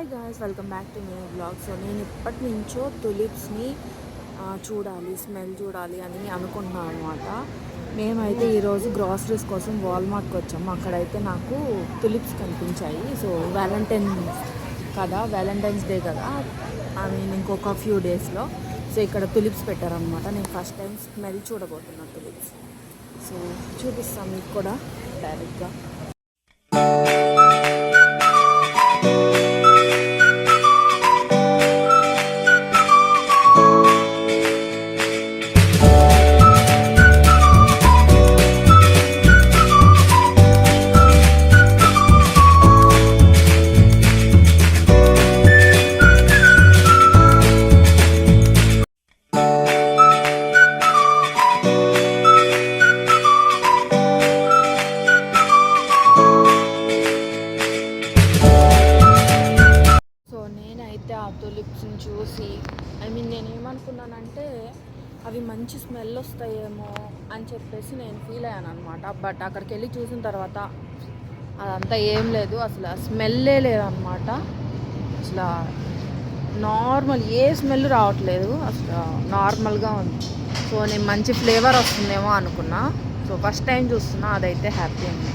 Hi guys, welcome back to my blog. So నేను ఇప్పటి నుంచో తులిప్స్ని చూడాలి, స్మెల్ చూడాలి అని అనుకుంటున్నాను అనమాట. మేమైతే ఈరోజు గ్రాసరీస్ కోసం వాల్మార్ట్కి వచ్చాము. అక్కడైతే నాకు తులిప్స్ కనిపించాయి. సో వ్యాలంటైన్స్ డే కదా, ఐ మీన్ ఇంకొక ఫ్యూ డేస్లో. సో ఇక్కడ తులిప్స్ పెట్టారనమాట. నేను ఫస్ట్ టైం స్మెల్ చూడబోతున్నాను తులిప్స్. సో చూపిస్తాను మీకు కూడా డైరెక్ట్గా. ఆ తులిప్స్ని చూసి నేనేమనుకున్నానంటే అవి మంచి స్మెల్ వస్తాయేమో అని చెప్పేసి నేను ఫీల్ అయ్యాను అనమాట. బట్ అక్కడికి వెళ్ళి చూసిన తర్వాత అదంతా ఏం లేదు, అసలు స్మెల్లే లేదనమాట. అసలు నార్మల్ ఏ స్మెల్ రావట్లేదు, అసలు నార్మల్గా ఉంది. సో నేను మంచి ఫ్లేవర్ వస్తుందేమో అనుకున్నా. సో ఫస్ట్ టైం చూస్తున్నా, అదైతే హ్యాపీ అండి.